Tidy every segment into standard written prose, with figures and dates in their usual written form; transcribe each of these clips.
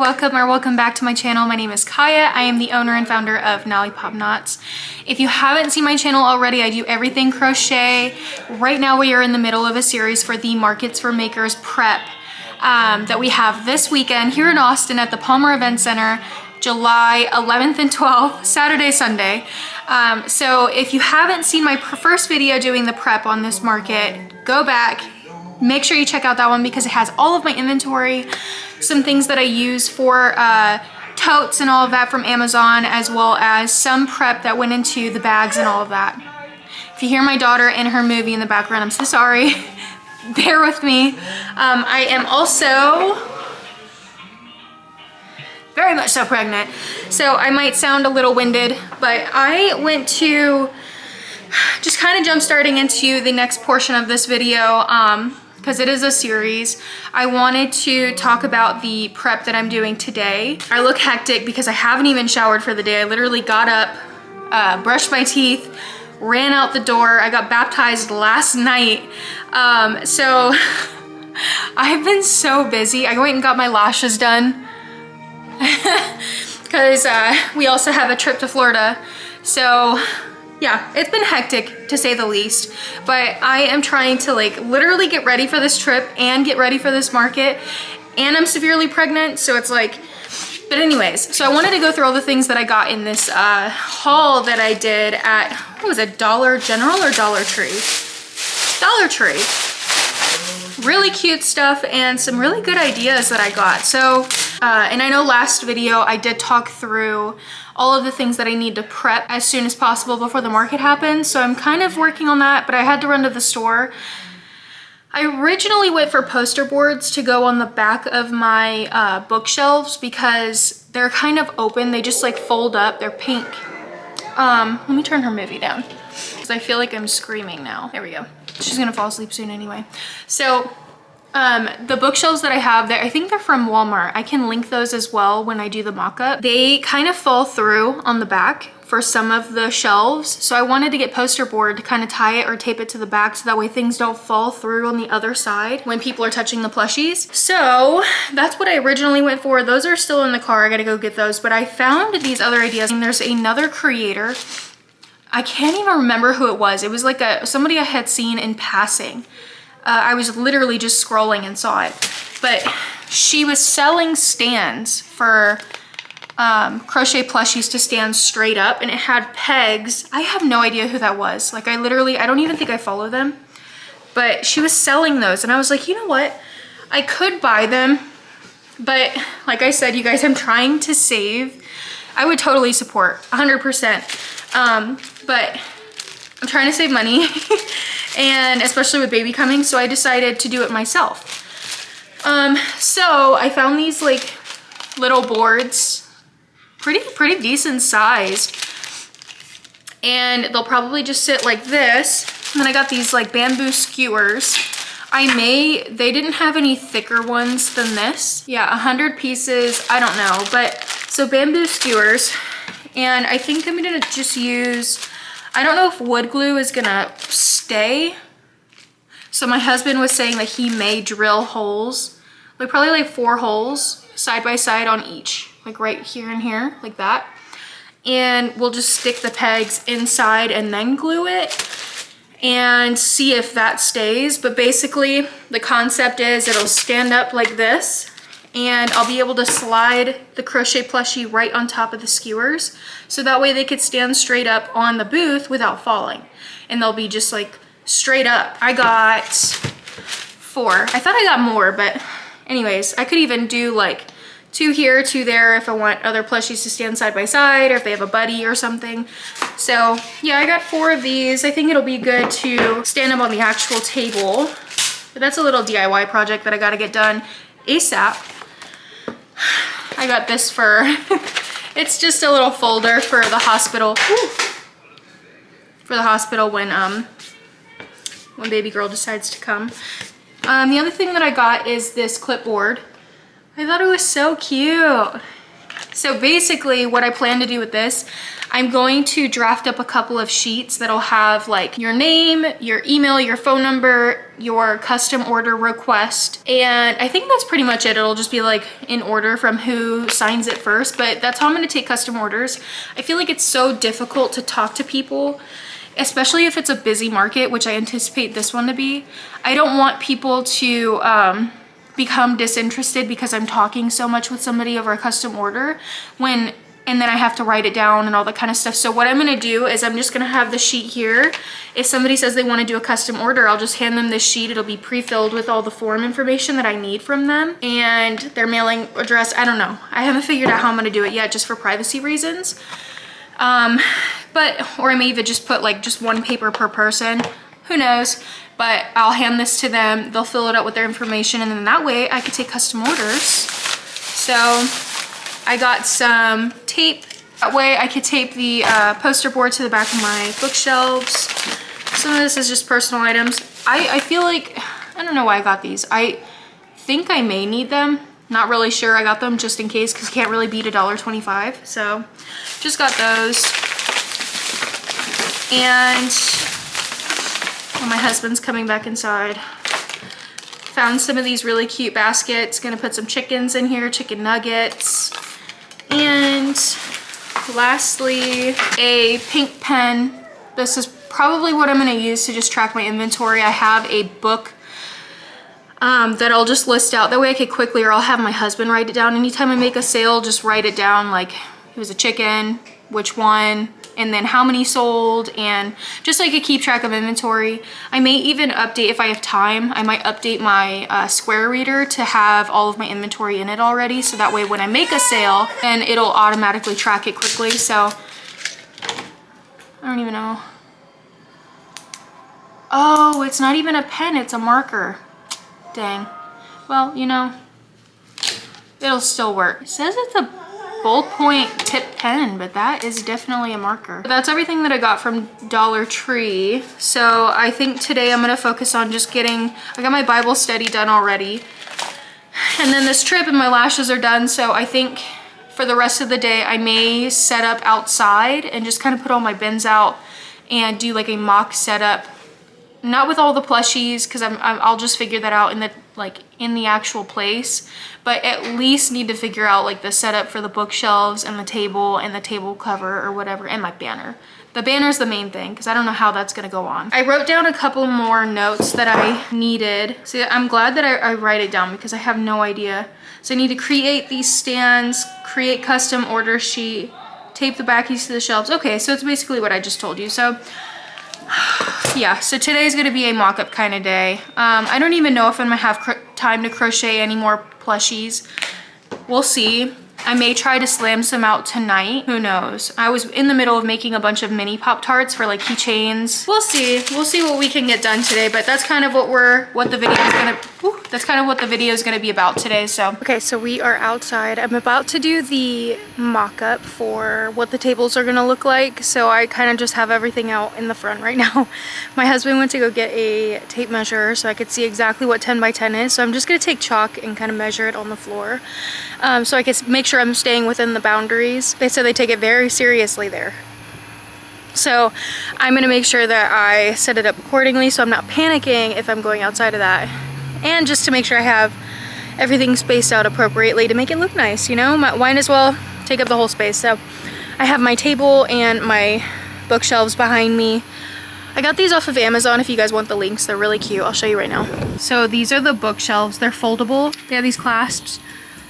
welcome back to my channel. My name is Kaya. I am the owner and founder of Lollipop Knots. If you haven't seen my channel already, I do everything crochet. Right now we are in the middle of a series for the Markets for Makers prep that we have this weekend here in Austin at the Palmer Event Center, July 11th and 12th, Saturday, Sunday. So if you haven't seen my first video doing the prep on this market, go back. Make sure you check out that one because it has all of my inventory, some things that I use for totes and all of that from Amazon, as well as some prep that went into the bags and all of that. If you hear my daughter in her movie in the background, I'm so sorry. Bear with me. I am also very much so pregnant, so I might sound a little winded, but I went to just kind of jump starting into the next portion of this video because it is a series. I wanted to talk about the prep that I'm doing today. I look hectic because I haven't even showered for the day. I literally got up, brushed my teeth, ran out the door. I got baptized last night. So I've been so busy. I went and got my lashes done because we also have a trip to Florida. So yeah, it's been hectic to say the least, but I am trying to like literally get ready for this trip and get ready for this market, and I'm severely pregnant, so it's like, but anyways, so I wanted to go through all the things that I got in this haul that I did at, what was it, Dollar General or Dollar Tree? Dollar Tree. Really cute stuff and some really good ideas that I got. So, and I know last video I did talk through all of the things that I need to prep as soon as possible before the market happens. So I'm kind of working on that, but I had to run to the store. I originally went for poster boards to go on the back of my bookshelves because they're kind of open. They just like fold up, they're pink. Let me turn her movie down because I feel like I'm screaming now. There we go. She's gonna fall asleep soon anyway. So the bookshelves that I have there, I think they're from Walmart. I can link those as well when I do the mock-up. They kind of fall through on the back for some of the shelves. So I wanted to get poster board to kind of tie it or tape it to the back so that way things don't fall through on the other side when people are touching the plushies. So that's what I originally went for. Those are still in the car. I gotta go get those. But I found these other ideas, and there's another creator. I can't even remember who it was. It was like somebody I had seen in passing. I was literally just scrolling and saw it, but she was selling stands for crochet plushies to stand straight up, and it had pegs. I have no idea who that was. Like I don't even think I follow them, but she was selling those, and I was like, you know what? I could buy them, but like I said, you guys, I'm trying to save. I would totally support 100%, but I'm trying to save money. And especially with baby coming, so I decided to do it myself. So I found these like little boards, pretty decent sized, and they'll probably just sit like this. And then I got these like bamboo skewers. They didn't have any thicker ones than this. Yeah, 100 pieces, I don't know, but so bamboo skewers. And I think I'm gonna just use, I don't know if wood glue is gonna stay. So my husband was saying that he may drill holes, like probably like 4 holes side by side on each, like right here and here, like that. And we'll just stick the pegs inside and then glue it and see if that stays. But basically the concept is it'll stand up like this, and I'll be able to slide the crochet plushie right on top of the skewers. So that way they could stand straight up on the booth without falling. And they'll be just like straight up. I got 4. I thought I got more, but anyways, I could even do like 2 here, 2 there if I want other plushies to stand side by side, or if they have a buddy or something. So yeah, I got 4 of these. I think it'll be good to stand them on the actual table. But that's a little DIY project that I gotta get done ASAP. I got this for, it's just a little folder for the hospital. For the hospital when baby girl decides to come. The other thing that I got is this clipboard. I thought it was so cute. So basically what I plan to do with this, I'm going to draft up a couple of sheets that'll have like your name, your email, your phone number, your custom order request. And I think that's pretty much it. It'll just be like in order from who signs it first, but that's how I'm gonna take custom orders. I feel like it's so difficult to talk to people, especially if it's a busy market, which I anticipate this one to be. I don't want people to become disinterested because I'm talking so much with somebody over a custom order and then I have to write it down and all that kind of stuff. So what I'm gonna do is I'm just gonna have the sheet here. If somebody says they wanna do a custom order, I'll just hand them this sheet. It'll be pre-filled with all the form information that I need from them and their mailing address. I don't know. I haven't figured out how I'm gonna do it yet, just for privacy reasons. Or I may even just put like just one paper per person. Who knows? But I'll hand this to them. They'll fill it out with their information, and then that way I could take custom orders. So I got some tape. That way I could tape the poster board to the back of my bookshelves. Some of this is just personal items. I feel like, I don't know why I got these. I think I may need them. Not really sure. I got them just in case because you can't really beat $1.25. So just got those. And when my husband's coming back inside, found some of these really cute baskets. Gonna put some chickens in here, chicken nuggets. And lastly, a pink pen. This is probably what I'm gonna use to just track my inventory. I have a book that I'll just list out. That way I could quickly, or I'll have my husband write it down. Anytime I make a sale, just write it down, like it was a chicken, which one, and then how many sold, and just so I could keep track of inventory. I may even update, if I have time, I might update my Square Reader to have all of my inventory in it already, so that way when I make a sale, then it'll automatically track it quickly. So I don't even know. Oh, it's not even a pen, it's a marker. Dang. Well, you know, it'll still work. It says it's a ballpoint tip pen, but that is definitely a marker. That's everything that I got from Dollar Tree. So I think today I'm gonna focus on just I got my Bible study done already. And then this trip and my lashes are done. So I think for the rest of the day, I may set up outside and just kind of put all my bins out and do like a mock setup. Not with all the plushies, because I'll just figure that out in the actual place, but at least need to figure out like the setup for the bookshelves and the table cover or whatever, and my banner. The banner is the main thing because I don't know how that's gonna go on. I wrote down a couple more notes that I needed. See, I'm glad that I write it down because I have no idea. So I need to create these stands, create custom order sheet, tape the backies to the shelves. Okay, so it's basically what I just told you. So yeah, so today's gonna be a mock-up kind of day. I don't even know if I'm gonna have time to crochet any more plushies. We'll see. I may try to slam some out tonight. Who knows? I was in the middle of making a bunch of mini Pop-Tarts for like keychains. We'll see. We'll see what we can get done today, but that's kind of what the video is gonna be about today. So okay, so we are outside. I'm about to do the mock-up for what the tables are gonna look like. So I kind of just have everything out in the front right now. My husband went to go get a tape measure so I could see exactly what 10 by 10 is. So I'm just gonna take chalk and kind of measure it on the floor. So I can make sure I'm staying within the boundaries. They said they take it very seriously there. So I'm gonna make sure that I set it up accordingly so I'm not panicking if I'm going outside of that. And just to make sure I have everything spaced out appropriately to make it look nice, you know? Might as well take up the whole space. So I have my table and my bookshelves behind me. I got these off of Amazon if you guys want the links. They're really cute. I'll show you right now. So these are the bookshelves. They're foldable. They have these clasps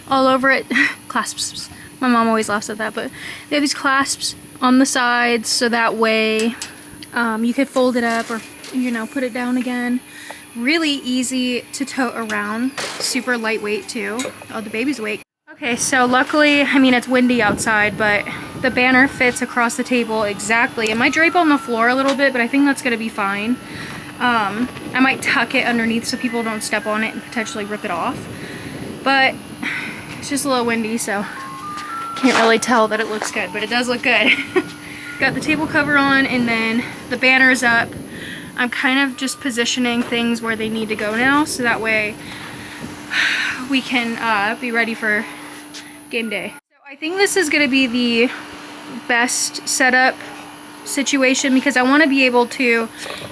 all over it. Clasps. My mom always laughs at that, but they have these clasps on the sides so that way you could fold it up or, you know, put it down again. Really easy to tote around. Super lightweight too. Oh, the baby's awake. Okay, so luckily, I mean, it's windy outside, but the banner fits across the table exactly. It might drape on the floor a little bit, but I think that's gonna be fine. I might tuck it underneath so people don't step on it and potentially rip it off. But it's just a little windy, so can't really tell that it looks good, but it does look good. Got the table cover on, and then the banner's up. I'm kind of just positioning things where they need to go now, so that way we can be ready for game day. So I think this is gonna be the best setup situation because I want to be able to,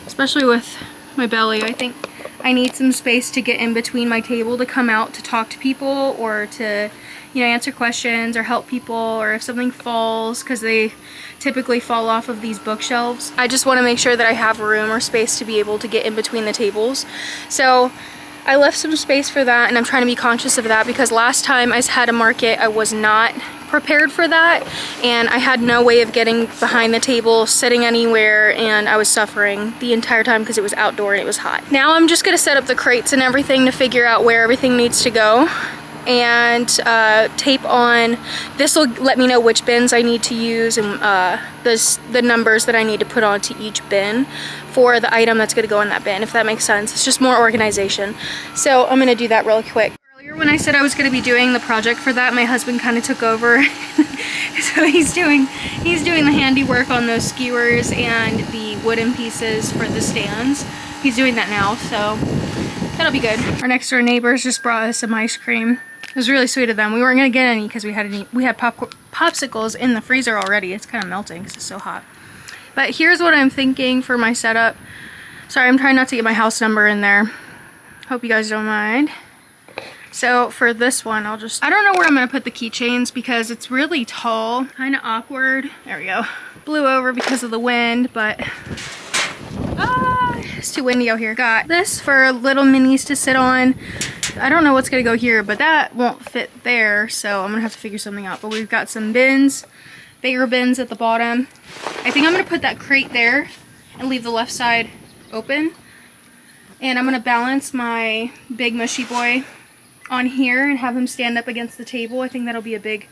especially with my belly, I think I need some space to get in between my table to come out to talk to people or to, you know, answer questions or help people, or if something falls, because they typically fall off of these bookshelves. I just want to make sure that I have room or space to be able to get in between the tables. So I left some space for that, and I'm trying to be conscious of that because last time I had a market, I was not prepared for that, and I had no way of getting behind the table, sitting anywhere, and I was suffering the entire time because it was outdoor and it was hot. Now I'm just gonna set up the crates and everything to figure out where everything needs to go, and tape on. This will let me know which bins I need to use, and the numbers that I need to put onto each bin for the item that's going to go in that bin, if that makes sense. It's just more organization. So I'm going to do that real quick. Earlier when I said I was going to be doing the project for that, my husband kind of took over. So he's doing the handiwork on those skewers and the wooden pieces for the stands. He's doing that now, so that'll be good. Our next door neighbors just brought us some ice cream. It was really sweet of them. We weren't gonna get any because we had popsicles in the freezer already. It's kind of melting because it's so hot. But here's what I'm thinking for my setup. Sorry, I'm trying not to get my house number in there. Hope you guys don't mind. So for this one, I don't know where I'm gonna put the keychains because it's really tall, kind of awkward. There we go. Blew over because of the wind, but it's too windy out here. Got this for little minis to sit on. I don't know what's gonna go here, but that won't fit there, so I'm gonna have to figure something out. But we've got some bins, bigger bins at the bottom. I think I'm gonna put that crate there and leave the left side open. And I'm gonna balance my big mushy boy on here and have him stand up against the table. I think that'll be a big,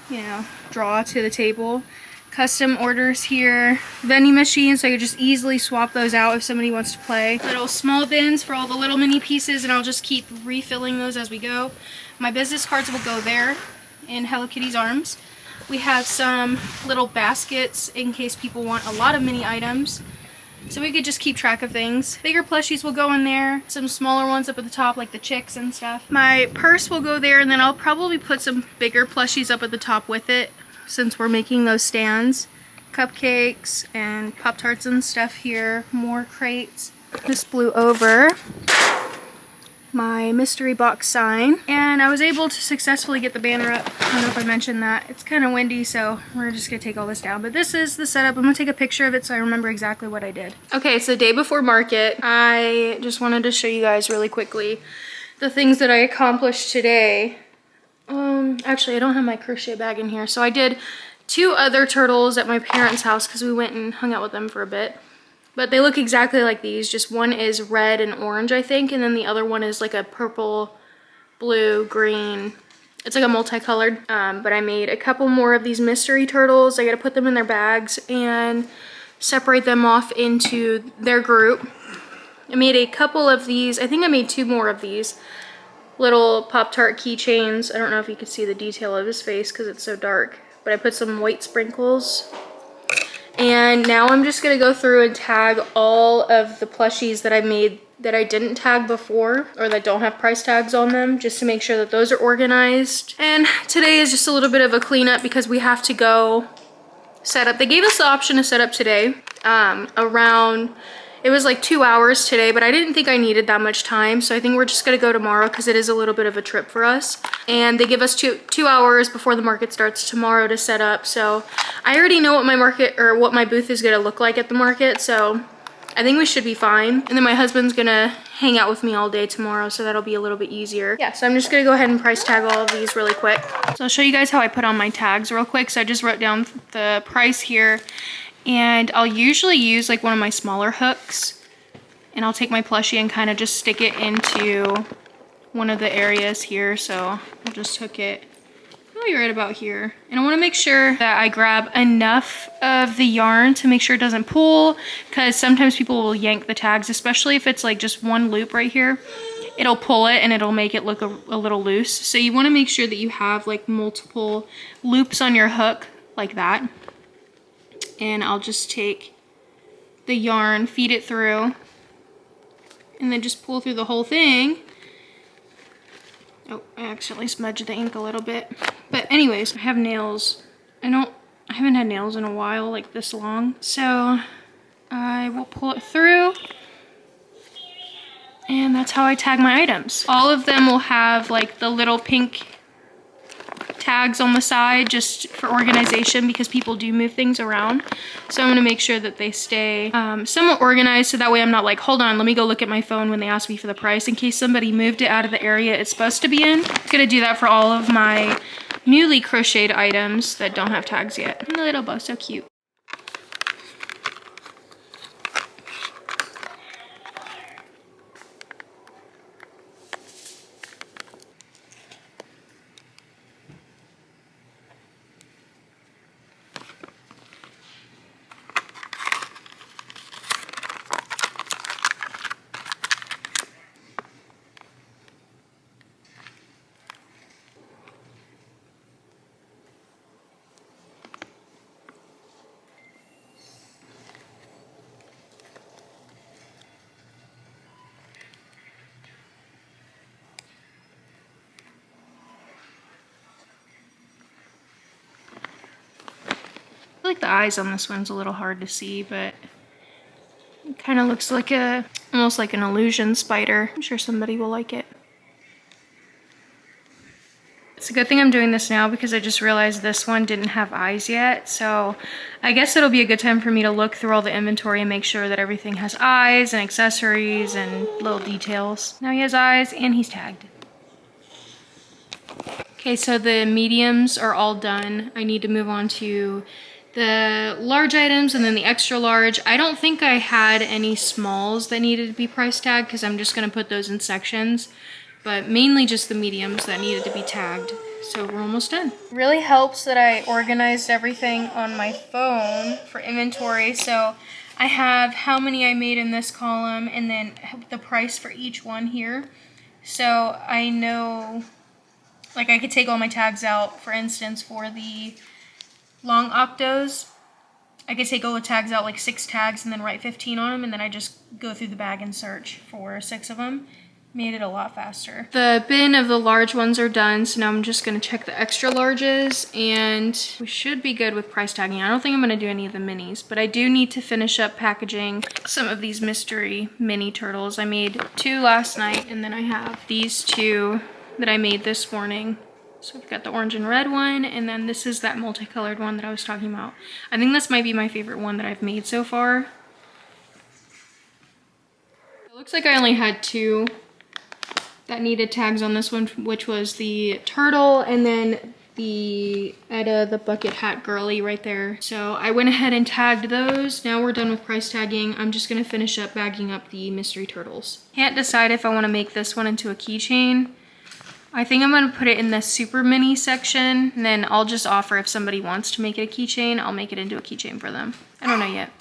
you know, draw to the table. Custom orders here, vending machines, so I could just easily swap those out if somebody wants to play. Little small bins for all the little mini pieces, and I'll just keep refilling those as we go. My business cards will go there in Hello Kitty's arms. We have some little baskets in case people want a lot of mini items, so we could just keep track of things. Bigger plushies will go in there, some smaller ones up at the top like the chicks and stuff. My purse will go there, and then I'll probably put some bigger plushies up at the top with it, since we're making those stands. Cupcakes and Pop-Tarts and stuff here. More crates. This blew over. My mystery box sign. And I was able to successfully get the banner up. I don't know if I mentioned that. It's kind of windy, so we're just going to take all this down. But this is the setup. I'm going to take a picture of it so I remember exactly what I did. Okay, it's the day before market. I just wanted to show you guys really quickly the things that I accomplished today. Actually, I don't have my crochet bag in here. So I did 2 other turtles at my parents' house because we went and hung out with them for a bit. But they look exactly like these. Just one is red and orange, I think. And then the other one is like a purple, blue, green. It's like a multicolored. But I made a couple more of these mystery turtles. I got to put them in their bags and separate them off into their group. I made a couple of these. I think I made 2 more of these. Little Pop-Tart keychains. I don't know if you can see the detail of his face because it's so dark, but I put some white sprinkles. And now I'm just gonna go through and tag all of the plushies that I made that I didn't tag before, or that don't have price tags on them, just to make sure that those are organized. And today is just a little bit of a cleanup because we have to go set up. They gave us the option to set up today around, it was like 2 hours today, but I didn't think I needed that much time. So I think we're just gonna go tomorrow because it is a little bit of a trip for us. And they give us two hours before the market starts tomorrow to set up. So I already know what my market, or what my booth is gonna look like at the market. So I think we should be fine. And then my husband's gonna hang out with me all day tomorrow, so that'll be a little bit easier. Yeah, so I'm just gonna go ahead and price tag all of these really quick. So I'll show you guys how I put on my tags real quick. So I just wrote down the price here. And I'll usually use like one of my smaller hooks, and I'll take my plushie and kind of just stick it into one of the areas here. So I'll just hook it probably right about here. And I want to make sure that I grab enough of the yarn to make sure it doesn't pull, because sometimes people will yank the tags, especially if it's like just one loop right here. It'll pull it and it'll make it look a little loose. So you want to make sure that you have like multiple loops on your hook like that. And I'll just take the yarn, feed it through, and then just pull through the whole thing. Oh, I accidentally smudged the ink a little bit. But anyways, I have nails. I haven't had nails in a while, like this long. So I will pull it through. And that's how I tag my items. All of them will have like the little pink tags on the side just for organization because people do move things around. So I'm gonna make sure that they stay somewhat organized so that way I'm not like, hold on, let me go look at my phone when they ask me for the price in case somebody moved it out of the area it's supposed to be in. I'm gonna do that for all of my newly crocheted items that don't have tags yet. And the little bow, so cute. I feel like the eyes on this one's a little hard to see, but it kind of looks like almost like an illusion spider. I'm sure somebody will like it. It's a good thing I'm doing this now because I just realized this one didn't have eyes yet. So I guess it'll be a good time for me to look through all the inventory and make sure that everything has eyes and accessories and little details. Now he has eyes and he's tagged. Okay, so the mediums are all done. I need to move on to the large items and then the extra large. I don't think I had any smalls that needed to be price tagged because I'm just gonna put those in sections, but mainly just the mediums that needed to be tagged. So we're almost done. Really helps that I organized everything on my phone for inventory. So I have how many I made in this column and then the price for each one here. So I know, like I could take all my tags out, for instance, for the long octos. I could take all the tags out, like 6 tags, and then write 15 on them, and then I just go through the bag and search for 6 of them. Made it a lot faster. The bin of the large ones are done, so now I'm just gonna check the extra larges, and we should be good with price tagging. I don't think I'm gonna do any of the minis, but I do need to finish up packaging some of these mystery mini turtles. I made 2 last night, and then I have these 2 that I made this morning. So we've got the orange and red one, and then this is that multicolored one that I was talking about. I think this might be my favorite one that I've made so far. It looks like I only had 2 that needed tags on this one, which was the turtle and then the Etta the bucket hat girly right there. So I went ahead and tagged those. Now we're done with price tagging. I'm just gonna finish up bagging up the mystery turtles. Can't decide if I wanna make this one into a keychain. I think I'm gonna put it in the super mini section, and then I'll just offer if somebody wants to make it a keychain, I'll make it into a keychain for them. I don't know yet.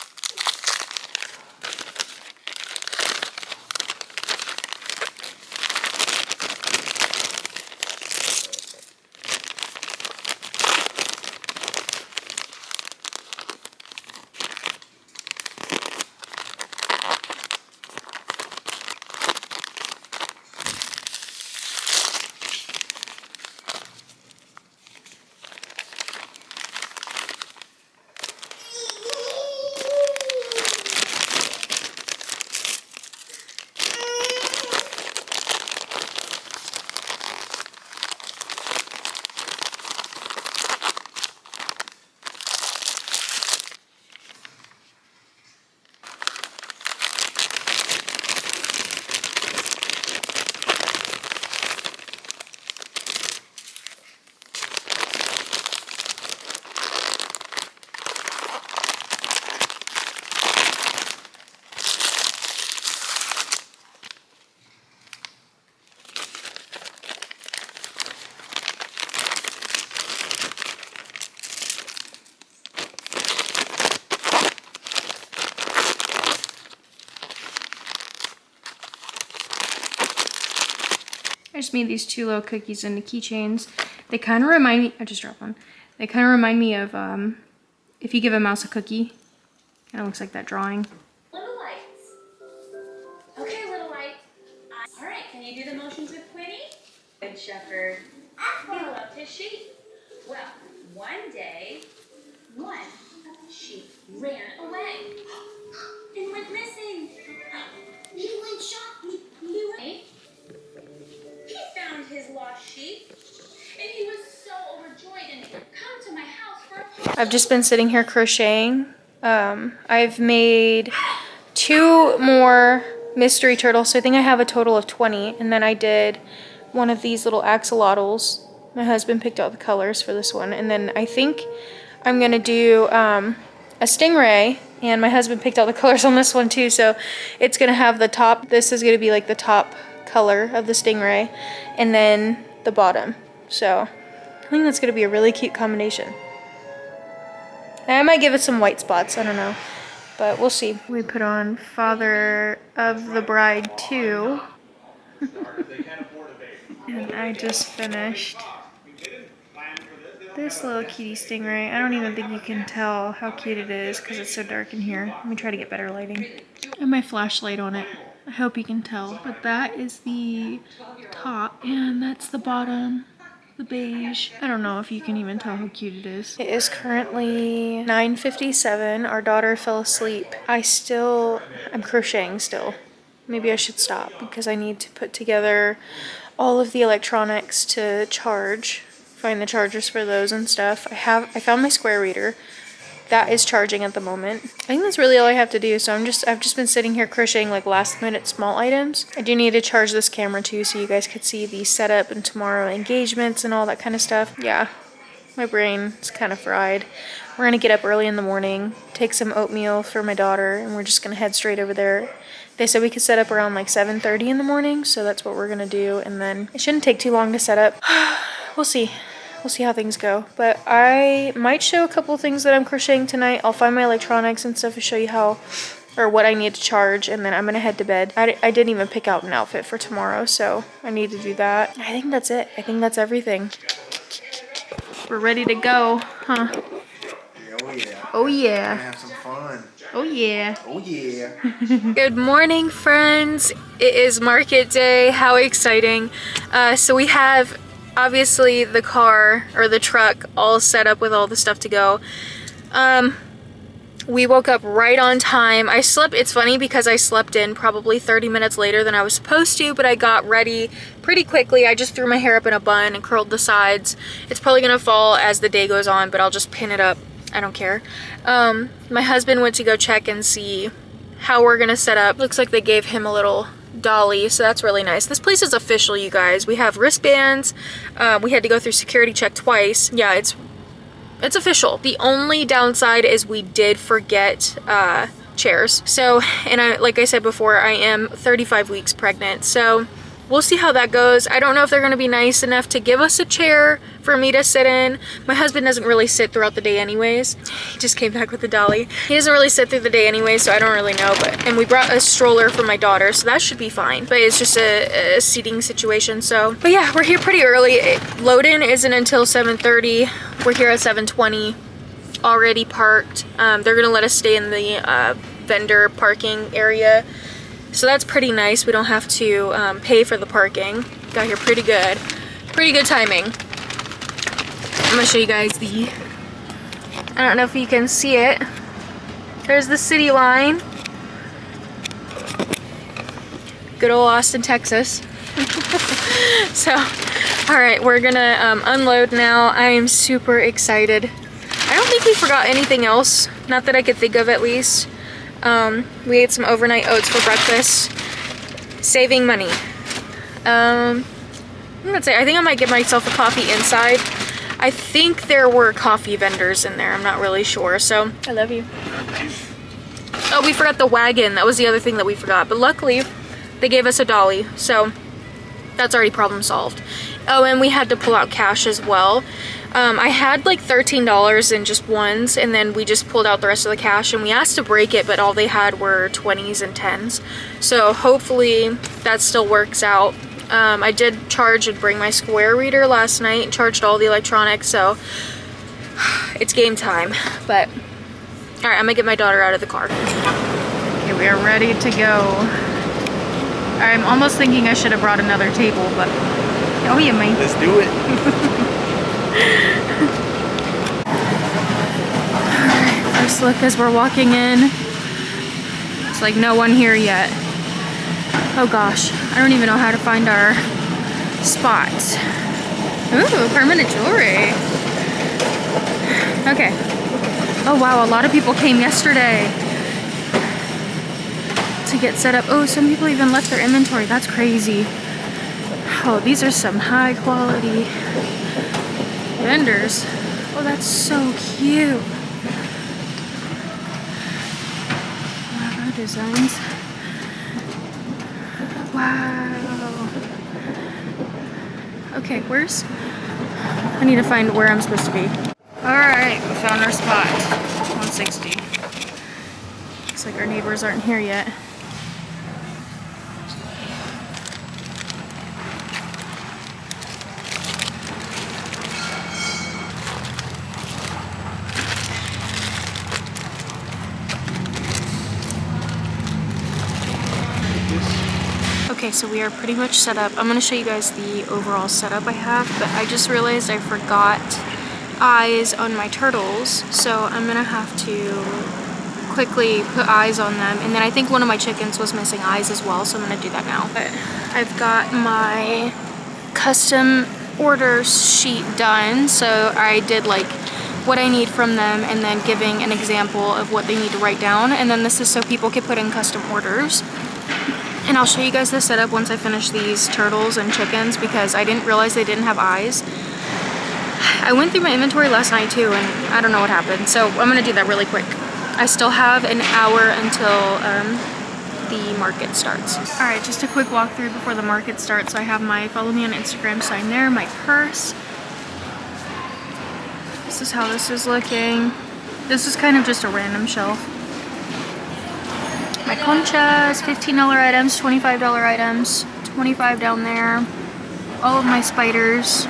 I just made these 2 little cookies into keychains. They kind of remind me, I just dropped one. They kind of remind me of if you give a mouse a cookie. Kind of looks like that drawing. Little lights. Okay, little light. All right, can you do the motions with Quinny? Good shepherd. Give love to sheep. Well, one day, one of the sheep ran away and went missing. He went shopping. He found his lost sheep, and he was so overjoyed and come to my house for a party. I've just been sitting here crocheting. I've made 2 more mystery turtles, so I think I have a total of 20. And then I did one of these little axolotls. My husband picked out the colors for this one. And then I think I'm gonna do a stingray, and my husband picked out the colors on this one too. So it's gonna have the top, this is gonna be like the top color of the stingray, and then the bottom. So I think that's gonna be a really cute combination. I might give it some white spots, I don't know, but we'll see. We put on Father of the Bride 2. And I just finished this little cutie stingray. I don't even think you can tell how cute it is because it's so dark in here. Let me try to get better lighting. And my flashlight on it. I hope you can tell. But that is the top, and that's the bottom. The beige. I don't know if you can even tell how cute it is. It is currently 9:57. Our daughter fell asleep. I'm crocheting still. Maybe I should stop because I need to put together all of the electronics to charge. Find the chargers for those and stuff. I found my square reader. That is charging at the moment. I think that's really all I have to do. So I've just been sitting here crocheting like last minute small items. I do need to charge this camera too so you guys could see the setup and tomorrow engagements and all that kind of stuff. Yeah, my brain is kind of fried. We're gonna get up early in the morning, take some oatmeal for my daughter, and we're just gonna head straight over there. They said we could set up around like 7:30 in the morning, so that's what we're gonna do, and then it shouldn't take too long to set up. We'll see. We'll see how things go. But I might show a couple things that I'm crocheting tonight. I'll find my electronics and stuff to show you what I need to charge, and then I'm gonna head to bed. I didn't even pick out an outfit for tomorrow, so I need to do that. I think that's it. I think that's everything. We're ready to go, huh? Oh yeah. Oh yeah. We're gonna have some fun. Oh yeah. Oh yeah. Good morning, friends. It is market day. How exciting. So we have obviously the car or the truck all set up with all the stuff to go. We woke up right on time. It's funny because I slept in probably 30 minutes later than I was supposed to, but I got ready pretty quickly. I just threw my hair up in a bun and curled the sides. It's probably gonna fall as the day goes on, but I'll just pin it up. I don't care. My husband went to go check and see how we're gonna set up. Looks like they gave him a little dolly, so that's really nice. This place is official, you guys. We have wristbands. We had to go through security check twice. Yeah, it's official. The only downside is we did forget chairs. So, and like I said before, I am 35 weeks pregnant, so we'll see how that goes. I don't know if they're going to be nice enough to give us a chair for me to sit in. My husband doesn't really sit throughout the day anyways. He just came back with the dolly. He doesn't really sit through the day anyway, so I don't really know. And we brought a stroller for my daughter, so that should be fine. But it's just a seating situation, so. But yeah, we're here pretty early. Load-in isn't until 7:30. We're here at 7:20, already parked. They're going to let us stay in the vendor parking area. So that's pretty nice. We don't have to pay for the parking. Got here pretty good. Pretty good timing. I'm gonna show you guys I don't know if you can see it. There's the city line. Good old Austin, Texas. So, all right, we're gonna unload now. I am super excited. I don't think we forgot anything else. Not that I could think of, at least. We ate some overnight oats for breakfast. Saving money. That's it. I think I might get myself a coffee inside. I think there were coffee vendors in there. I'm not really sure. So, I love you. Oh, we forgot the wagon. That was the other thing that we forgot. But luckily, they gave us a dolly. So, that's already problem solved. Oh, and we had to pull out cash as well. I had like $13 in just ones, and then we just pulled out the rest of the cash, and we asked to break it, but all they had were 20s and 10s. So hopefully that still works out. I did charge and bring my square reader last night and charged all the electronics, so it's game time. But all right, I'm gonna get my daughter out of the car. Okay, we are ready to go. I'm almost thinking I should have brought another table, but oh yeah, mate. Let's do it. Alright, first look as we're walking in. It's like no one here yet. Oh gosh, I don't even know how to find our spot. Ooh, permanent jewelry. Okay. Oh wow, a lot of people came yesterday to get set up. Oh, some people even left their inventory. That's crazy. Oh, these are some high quality vendors. Oh, that's so cute. Wow, designs. Wow. Okay, I need to find where I'm supposed to be. Alright, we found our spot. 160. Looks like our neighbors aren't here yet. Okay, so we are pretty much set up. I'm going to show you guys the overall setup I have, but I just realized I forgot eyes on my turtles, so I'm going to have to quickly put eyes on them. And then I think one of my chickens was missing eyes as well, so I'm going to do that now. But I've got my custom order sheet done, so I did like what I need from them and then giving an example of what they need to write down. And then this is so people can put in custom orders. And I'll show you guys the setup once I finish these turtles and chickens because I didn't realize they didn't have eyes. I went through my inventory last night too and I don't know what happened. So I'm gonna do that really quick. I still have an hour until the market starts. All right, just a quick walkthrough before the market starts. So I have my follow me on Instagram sign there, my purse. This is how this is looking. This is kind of just a random shelf. My conchas, $15 items, $25 items, $25 down there. All of my spiders.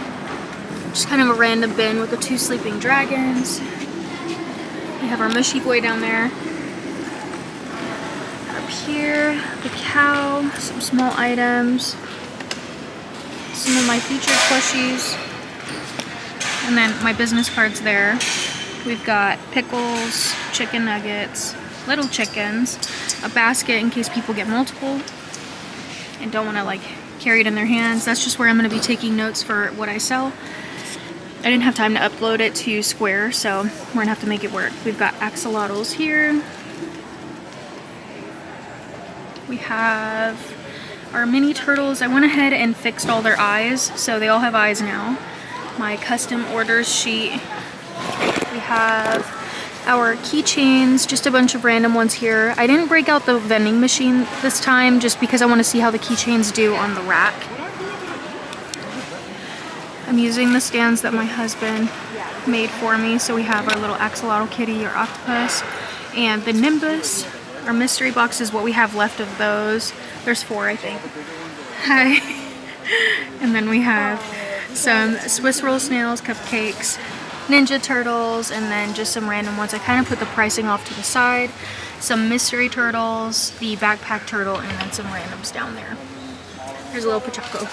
Just kind of a random bin with the 2 sleeping dragons. We have our mushy boy down there. Up here, the cow, some small items. Some of my featured plushies. And then my business cards there. We've got pickles, chicken nuggets, little chickens, a basket in case people get multiple and don't want to like carry it in their hands. That's just where I'm going to be taking notes for what I sell. I didn't have time to upload it to Square, so we're going to have to make it work. We've got axolotls here. We have our mini turtles. I went ahead and fixed all their eyes, so they all have eyes now. My custom orders sheet. We have our keychains, just a bunch of random ones here. I didn't break out the vending machine this time just because I want to see how the keychains do on the rack. I'm using the stands that my husband made for me. So we have our little axolotl kitty or octopus and the Nimbus. Our mystery box is what we have left of those. There's 4, I think. Hi. And then we have some Swiss roll snails, cupcakes, Ninja Turtles, and then just some random ones. I kind of put the pricing off to the side. Some mystery turtles, the backpack turtle, and then some randoms down there. There's a little Pachaco.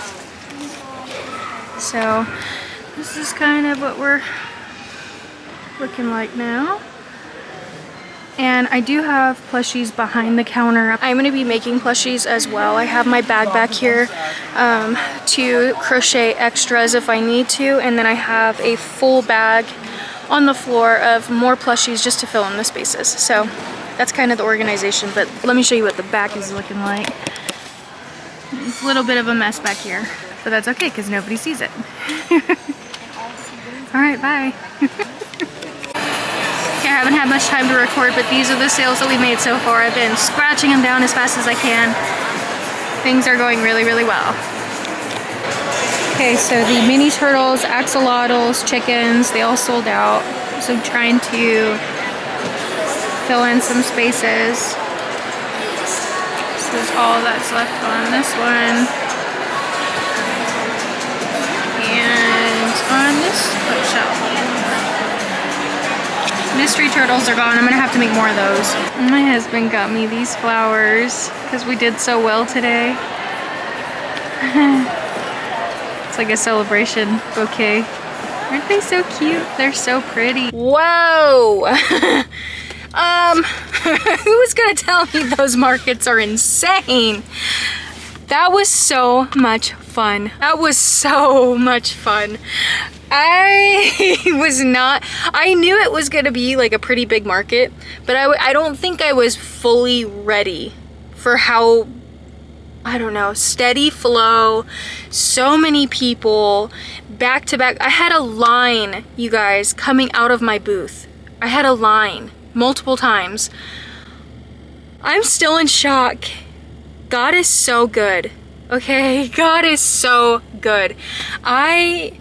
So this is kind of what we're looking like now. And I do have plushies behind the counter. I'm going to be making plushies as well. I have my bag back here to crochet extras if I need to. And then I have a full bag on the floor of more plushies just to fill in the spaces. So that's kind of the organization. But let me show you what the back is looking like. It's a little bit of a mess back here. But that's okay because nobody sees it. Alright, bye. I haven't had much time to record, but these are the sales that we made so far. I've been scratching them down as fast as I can. Things are going really, really well. Okay, so the mini turtles, axolotls, chickens, they all sold out. So I'm trying to fill in some spaces. This is all that's left on this one. And on this bookshelf. Mystery turtles are gone. I'm gonna have to make more of those. My husband got me these flowers because we did so well today. It's like a celebration bouquet. Aren't they so cute? They're so pretty. Whoa! Who was gonna tell me those markets are insane? That was so much fun. That was so much fun. I knew it was gonna be like a pretty big market, but I don't think I was fully ready for how, I don't know, steady flow, so many people, back to back. I had a line, you guys, coming out of my booth. I had a line multiple times. I'm still in shock. God is so good, okay? God is so good. I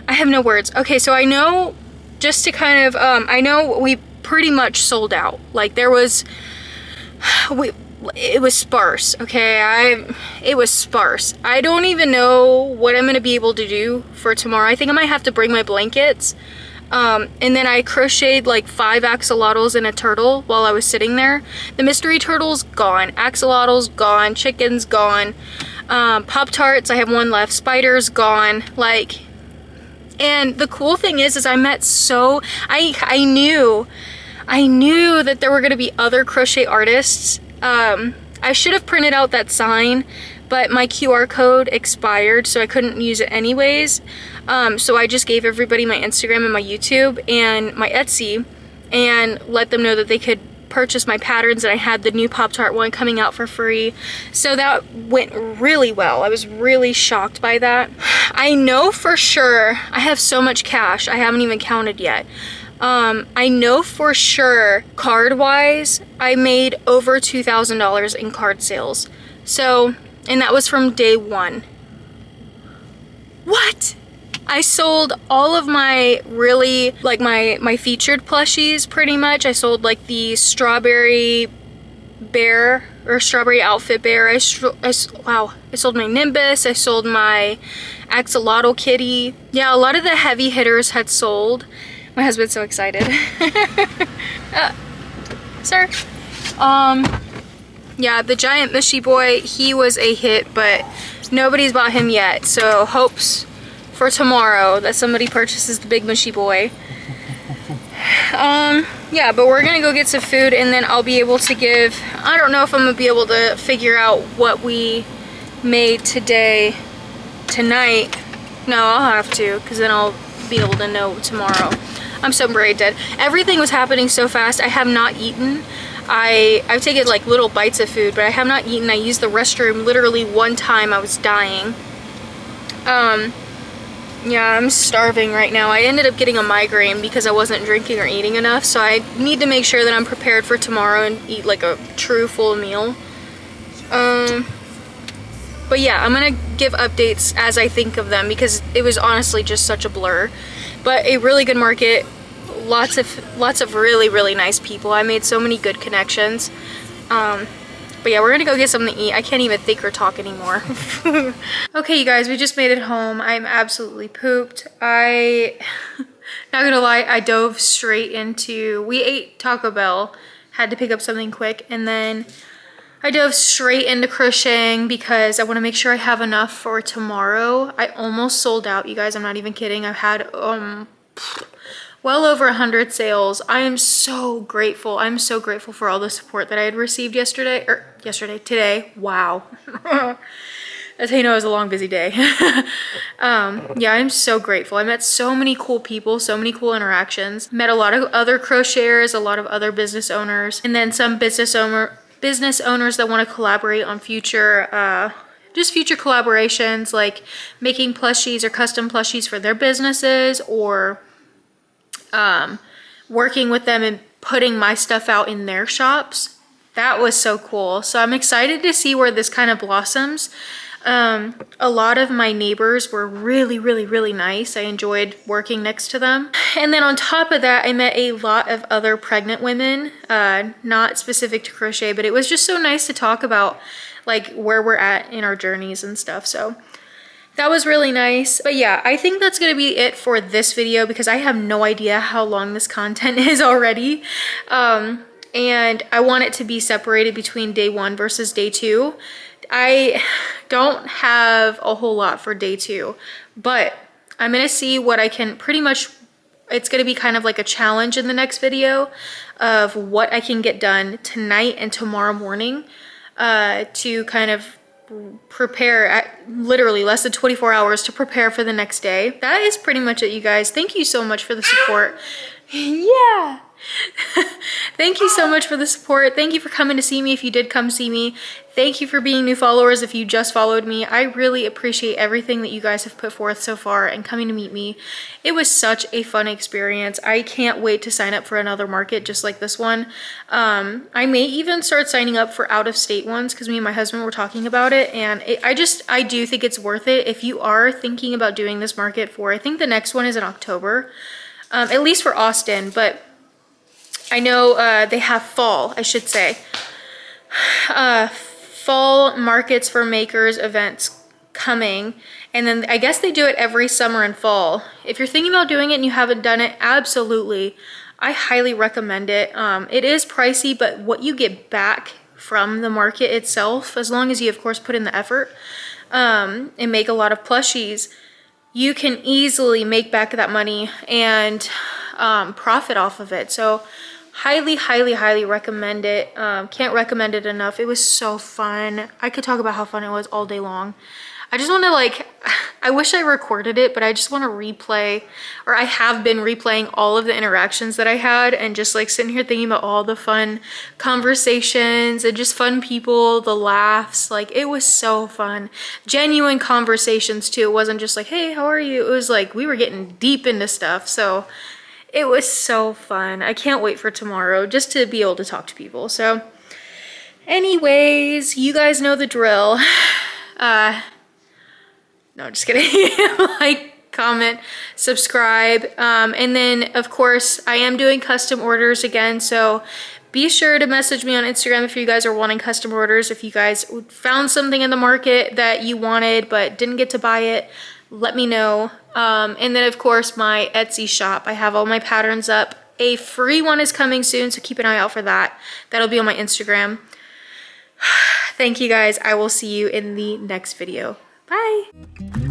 have no words. Okay, so I know, just to kind of, I know we pretty much sold out. Like there was, it was sparse, okay? It was sparse. I don't even know what I'm gonna be able to do for tomorrow. I think I might have to bring my blankets. And then I crocheted like 5 axolotls and a turtle while I was sitting there. The mystery turtle's gone, axolotls gone, chicken's gone, Pop-Tarts, I have 1 left, spider's gone, like, and the cool thing is I met so, I knew that there were gonna be other crochet artists. I should have printed out that sign, but my QR code expired, so I couldn't use it anyways. So I just gave everybody my Instagram and my YouTube and my Etsy and let them know that they could purchase my patterns, and I had the new Pop-Tart one coming out for free. So that went really well. I was really shocked by that. I know for sure, I have so much cash, I haven't even counted yet. I know for sure, card-wise, I made over $2,000 in card sales. So, and that was from day 1. What? I sold all of my really, like my featured plushies pretty much. I sold like the strawberry bear or strawberry outfit bear. Wow. I sold my Nimbus. I sold my axolotl kitty. Yeah, a lot of the heavy hitters had sold. My husband's so excited. Sir. Yeah, the giant mushy boy, he was a hit, but nobody's bought him yet. So hopes for tomorrow that somebody purchases the big mushy boy. Yeah, but we're gonna go get some food, and then I'll be able to give, I don't know if I'm gonna be able to figure out what we made tonight. No, I'll have to, because then I'll be able to know tomorrow. I'm so brain dead. Everything was happening so fast. I have not eaten. I've taken like little bites of food, but I have not eaten. I used the restroom literally one time. I was dying. Yeah, I'm starving right now. I ended up getting a migraine because I wasn't drinking or eating enough, so I need to make sure that I'm prepared for tomorrow and eat like a true full meal. But yeah, I'm gonna give updates as I think of them because it was honestly just such a blur. But a really good market, lots of really, really nice people. I made so many good connections. But yeah, we're gonna go get something to eat. I can't even think or talk anymore. Okay, you guys, we just made it home. I'm absolutely pooped. Not gonna lie, I dove straight into, we ate Taco Bell, had to pick up something quick, and then I dove straight into crocheting because I wanna make sure I have enough for tomorrow. I almost sold out, you guys, I'm not even kidding. I've had, well over 100 sales. I am so grateful. I'm so grateful for all the support that I had received today. Wow. That's how you know it was a long, busy day. Yeah, I'm so grateful. I met so many cool people, so many cool interactions. Met a lot of other crocheters, a lot of other business owners, and then some business owners that want to collaborate on future, just future collaborations, like making plushies or custom plushies for their businesses, or working with them and putting my stuff out in their shops. That was so cool. So I'm excited to see where this kind of blossoms. A lot of my neighbors were really, really, really nice. I enjoyed working next to them. And then on top of that, I met a lot of other pregnant women, not specific to crochet, but it was just so nice to talk about like where we're at in our journeys and stuff. So that was really nice. But yeah, I think that's gonna be it for this video because I have no idea how long this content is already. And I want it to be separated between day 1 versus day 2. I don't have a whole lot for day 2, but I'm gonna see what I can pretty much, it's gonna be kind of like a challenge in the next video of what I can get done tonight and tomorrow morning to kind of prepare at literally less than 24 hours to prepare for the next day. That is pretty much it, you guys. Thank you so much for the support. Yeah. Thank you so much for the support. Thank you for coming to see me if you did come see me. Thank you for being new followers if you just followed me. I really appreciate everything that you guys have put forth so far and coming to meet me. It was such a fun experience. I can't wait to sign up for another market just like this one. I may even start signing up for out-of-state ones because me and my husband were talking about it, and I do think it's worth it if you are thinking about doing this market for, I think the next one is in October, at least for Austin, but I know they have fall, I should say. Fall markets for makers events coming, and then I guess they do it every summer and fall. If you're thinking about doing it and you haven't done it, absolutely, I highly recommend it. It is pricey, but what you get back from the market itself, as long as you of course put in the effort and make a lot of plushies, you can easily make back that money and profit off of it. So highly, highly, highly recommend it. Can't recommend it enough. It was so fun. I could talk about how fun it was all day long. I just want to like, I wish I recorded it, but I just want to replay, or I have been replaying all of the interactions that I had and just like sitting here thinking about all the fun conversations and just fun people, the laughs. Like it was so fun. Genuine conversations too. It wasn't just like, hey, how are you? It was like we were getting deep into stuff. So it was so fun. I can't wait for tomorrow just to be able to talk to people. So anyways, you guys know the drill. No, just kidding. Like, comment, subscribe. And then of course I am doing custom orders again. So be sure to message me on Instagram if you guys are wanting custom orders. If you guys found something in the market that you wanted but didn't get to buy it, let me know. And then of course my Etsy shop, I have all my patterns up. A free one is coming soon, so keep an eye out for that. That'll be on my Instagram. Thank you guys. I will see you in the next video. Bye.